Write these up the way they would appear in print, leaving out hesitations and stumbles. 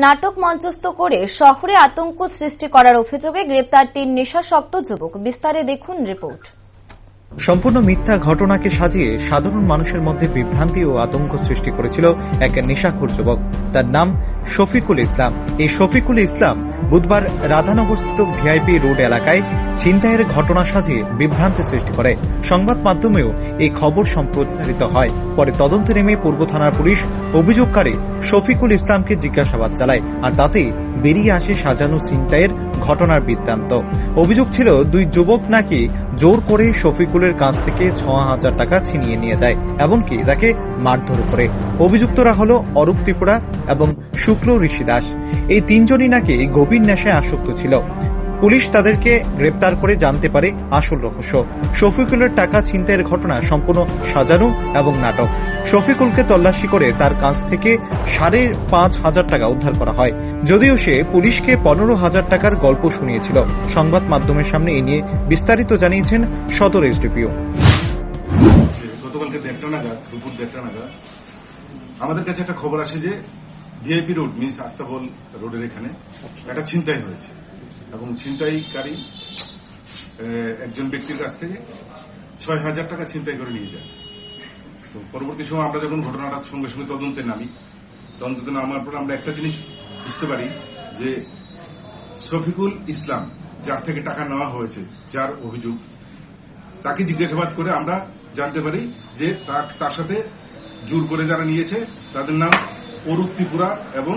নাটক মঞ্চস্থ করে শহরে আতঙ্ক সৃষ্টি করার অভিযোগে গ্রেপ্তার ৩ নেশাসক্ত যুবক। বিস্তারে দেখুন রিপোর্ট। সম্পূর্ণ মিথ্যা ঘটনাকে সাজিয়ে সাধারণ মানুষের মধ্যে বিভ্রান্তি ও আতঙ্ক সৃষ্টি করেছিল এক নেশাখোর যুবক। তার নাম শফিকুল ইসলাম। এই শফিকুল ইসলাম বুধবার রাধানগরস্থিত ভিআইপি রোড এলাকায় ছিনতাইয়ের ঘটনা সাজিয়ে বিভ্রান্তি সৃষ্টি করে। সংবাদ মাধ্যমেও এই খবর সম্প্রচারিত হয়। পরে তদন্তে নেমে পূর্ব থানার পুলিশ অভিযোগকারী শফিকুল ইসলামকে জিজ্ঞাসাবাদ চালায়, আর তাতেই বেরিয়ে আসে সাজানো ছিনতাইয়ের ঘটনার বৃত্তান্ত। অভিযোগ ছিল 2 যুবক নাকি জোর করে শফিকুলের কাছ থেকে ৬,০০০ টাকা ছিনিয়ে নিয়ে যায়, এমনকি তাকে মারধর করে। অভিযুক্তরা হল অরূপ ত্রিপুরা এবং শুক্ল ঋষি দাস। এই 3 জনই নাকি গভীর নেশায় আসক্ত ছিল। পুলিশ তাদেরকে গ্রেপ্তার করে জানতে পারে আসল রহস্য। শফিকুলের টাকা ছিনতাইয়ের ঘটনা সম্পূর্ণ সাজানো এবং নাটক। শফিকুলকে তল্লাশি করে তার কাছ থেকে ৫,৫০০ টাকা উদ্ধার করা হয়, যদিও সে পুলিশকে ১৫,০০০ টাকার গল্প শুনিয়েছিল। সংবাদ মাধ্যমের সামনে এ নিয়ে বিস্তারিত জানিয়েছেন সদর এসডিপিও। গতকালকে দুপুর ১:৩০ নাগাদ আমাদের কাছে একটা খবর আসে যে ভিআইপি রোড মিন্স আস্তাবল রোডের এখানে একটা ছিনতাই হয়েছে এবং ছিনতাইকারী একজন ব্যক্তির কাছ থেকে ৬,০০০ টাকা ছিনতাই করে নিয়ে যায়। তো পরবর্তী সময় আমরা যখন ঘটনাটা সঙ্গে সঙ্গে তদন্তে নামার পর আমরা একটা জিনিস বুঝতে পারি যে শফিকুল ইসলাম, যার থেকে টাকা নেওয়া হয়েছে, যার অভিযোগ, তাকে জিজ্ঞাসাবাদ করে আমরা জানতে পারি যে তার সাথে জোর করে যারা নিয়েছে তাদের নাম অরূপ ত্রিপুরা এবং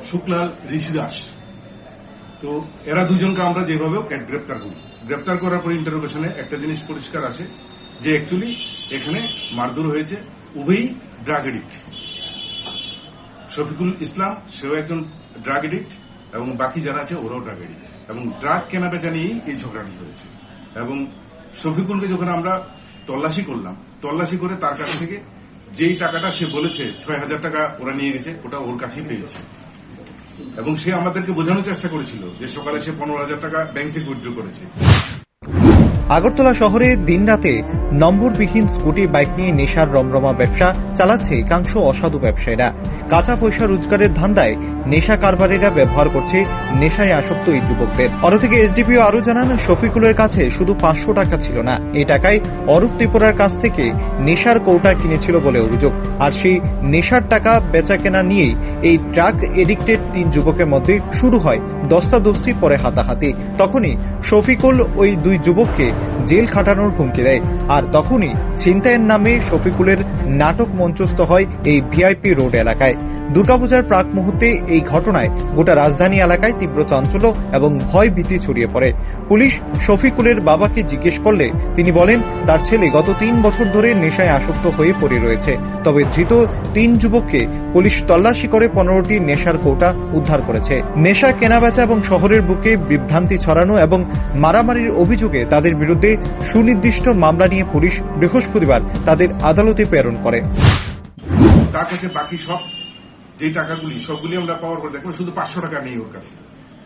শুক্লাল ঋষি দাস। তো এরা দুজনকে আমরা যেভাবে গ্রেপ্তার করি। গ্রেপ্তার করার পর ইন্টারোগেশনে একটা জিনিস পরিষ্কার আসে যে অ্যাকচুয়ালি এখানে মারধর হয়েছে উভয়ই ড্রাগ এডিক্ট। শফিকুল ইসলাম সেও একজন ড্রাগ এডিক্ট এবং বাকি যারা আছে ওরাও ড্রাগ এডিক্ট, এবং ড্রাগ কেনা বেচা নিয়েই এই ঝগড়াটি হয়েছে। এবং শফিকুলকে যখন আমরা তল্লাশি করলাম, তল্লাশি করে তার কাছ থেকে যেই টাকাটা সে বলেছে ৬,০০০ টাকা ওরা নিয়ে গেছে, ওটা ওর কাছেই পেয়েছে। এবং সে আমাদেরকে বোঝানোর চেষ্টা করেছিল যে সকালে সে ১৫,০০০ টাকা ব্যাংক থেকে উইথড্র করেছে। আগরতলা শহরে দিনরাতে নম্বরবিহীন স্কুটি বাইক নিয়ে নেশার রমরমা ব্যবসা চালাচ্ছে একাংশ অসাধু ব্যবসায়ীরা। কাঁচা পয়সা রোজগারের ধান্দায় নেশা কারবারিরা ব্যবহার করছে নেশায় আসক্ত এই যুবকদের। অন্যদিকে এসডিপিও আরো জানান, শফিকুলের কাছে শুধু ৫০০ টাকা ছিল না, এই টাকায় অরূপ ত্রিপুরার কাছ থেকে নেশার কৌটা কিনেছিল বলে অভিযোগ। আর সেই নেশার টাকা বেচা কেনা নিয়েই এই ড্রাগ এডিক্টেড 3 যুবকের মধ্যে শুরু হয় দস্তাদস্তি, পরে হাতাহাতি। তখনই শফিকুল ওই 2 যুবককে জেল খাটানোর হুমকি দেয়, আর তখনই ছিনতাইয়ের নামে শফিকুলের নাটক মঞ্চস্থ হয় এই ভিআইপি রোড এলাকায়। দুর্গাপূজার প্রাক মুহূর্তে এই ঘটনায় গোটা রাজধানী এলাকায় তীব্র চাঞ্চল্য এবং ভয় ভীতি ছড়িয়ে পড়ে। পুলিশ শফিকুলের বাবাকে জিজ্ঞেস করলে তিনি বলেন তার ছেলে গত 3 বছর ধরে নেশায় আসক্ত হয়ে পড়ে রয়েছে। তবে ধৃত 3 যুবককে পুলিশ তল্লাশি করে 15টি নেশার কৌটা উদ্ধার করেছে। নেশা কেনাবেচা এবং শহরের বুকে বিভ্রান্তি ছড়ানো এবং মারামারির অভিযোগে তাদের বিরুদ্ধে সুনির্দিষ্ট মামলা নিয়ে পুলিশ বৃহস্পতিবার তাদের আদালতে প্রেরণ করে। তার কাছে বাকি সব যে টাকাগুলি সবগুলি আমরা পাওয়ার পর দেখলাম শুধু ৫০০ টাকা নেই ওর কাছে।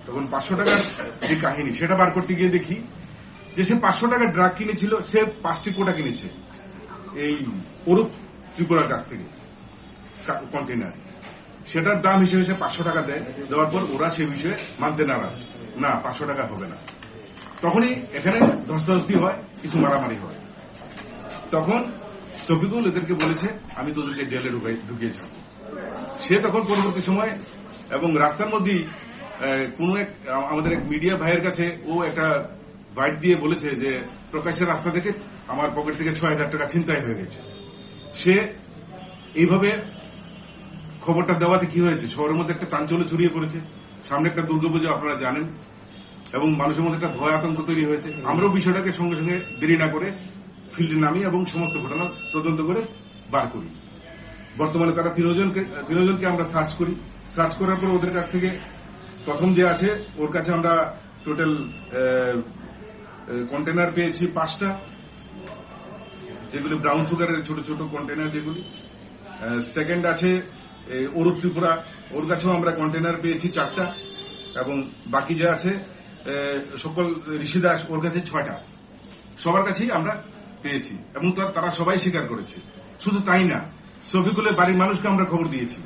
তখন ৫০০ টাকার যে কাহিনী সেটা বার করতে গিয়ে দেখি যে সে ৫০০ টাকার ড্রাগ কিনেছিল, সে 5টি কোটা কিনেছে এই অরূপ ত্রিপুরার কাছ থেকে কন্টেনার। সেটার দাম হিসেবে সে ৫০০ টাকা দেয়। দেওয়ার পর ওরা সে বিষয়ে মানতে নারাজ, না ৫০০ টাকা হবে না। তখনই এখানে ধস্তাধস্তি হয়, কিছু মারামারি হয়। তখন শফিকুল এদেরকে বলেছে আমি তোদেরকে জেলে ঢুকিয়ে ছাড়বো। সে তখন পরবর্তী সময় এবং রাস্তার মধ্যেই কোন আমাদের এক মিডিয়া ভাইয়ের কাছে ও একটা বাইট দিয়ে বলেছে যে প্রকাশ্যের রাস্তা থেকে আমার পকেট থেকে ৬,০০০ টাকা ছিনতাই হয়ে গেছে। সে এইভাবে খবরটা দেওয়াতে কি হয়েছে, শহরের মধ্যে একটা চাঞ্চল্য ছড়িয়ে পড়েছে। সামনে একটা দুর্গাপূজা আপনারা জানেন, এবং মানুষের মধ্যে একটা ভয় আতঙ্ক তৈরি হয়েছে। আমরাও বিষয়টাকে সঙ্গে সঙ্গে দেরি না করে ফিল্ডে নামি এবং সমস্ত ঘটনা তদন্ত করে বার করি। বর্তমানে তারা 3 জনকে আমরা সার্চ করি। সার্চ করার পর ওদের কাছ থেকে প্রথম যে আছে ওর কাছে আমরা টোটাল কন্টেনার পেয়েছি 5টা, যেগুলি ব্রাউন সুগারের ছোট ছোট কন্টেনার যেগুলি। সেকেন্ড আছে অরূপ ত্রিপুরা, ওর কাছেও আমরা কন্টেনার পেয়েছি 4টা, এবং বাকি যে আছে সকল ঋষি দাস, ওর কাছে 6টা। সবার কাছেই আমরা পেয়েছি এবং তারা সবাই স্বীকার করেছে। শুধু তাই না, শফিকুলের বাড়ির মানুষকে আমরা খবর দিয়েছি,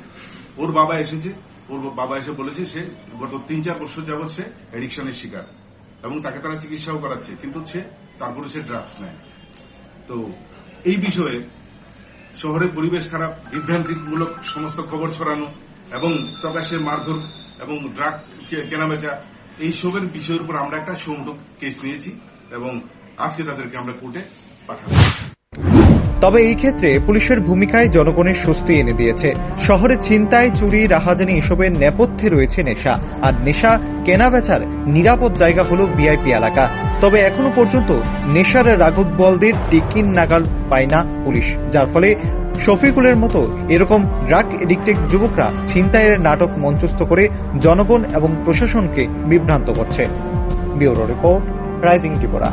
ওর বাবা এসেছে, ওর বাবা এসে বলেছে সে গত 3-4 বছর যাবৎ সে এডিকশনের শিকার এবং তাকে তারা চিকিৎসাও করাচ্ছে, কিন্তু তারপরে সে ড্রাগস নেয়। তো এই বিষয়ে শহরের পরিবেশ খারাপ, বিভ্রান্তিমূলক সমস্ত খবর ছড়ানো এবং প্রকাশ্যে মারধর এবং ড্রাগ কেনাবেচা, এইসবের বিষয়ের উপর আমরা একটা সুমোটো কেস নিয়েছি এবং আজকে তাদেরকে আমরা কোর্টে পাঠাবো। তবে এই ক্ষেত্রে পুলিশের ভূমিকায় জনগণের স্বস্তি এনে দিয়েছে। শহরে ছিনতাই, চুরি, রাহাজানি এসবের নেপথ্যে রয়েছে নেশা, আর নেশা কেনাবেচার নিরাপদ জায়গা হল ভিআইপি এলাকা। তবে এখনো পর্যন্ত নেশার রাঘববোয়ালদের টিকিন নাগাল পায় না পুলিশ, যার ফলে শফিকুলের মতো এরকম ড্রাগ এডিক্টেড যুবকরা ছিনতাইয়ের নাটক মঞ্চস্থ করে জনগণ এবং প্রশাসনকে বিভ্রান্ত করছে। Bureau report, rising Tripura.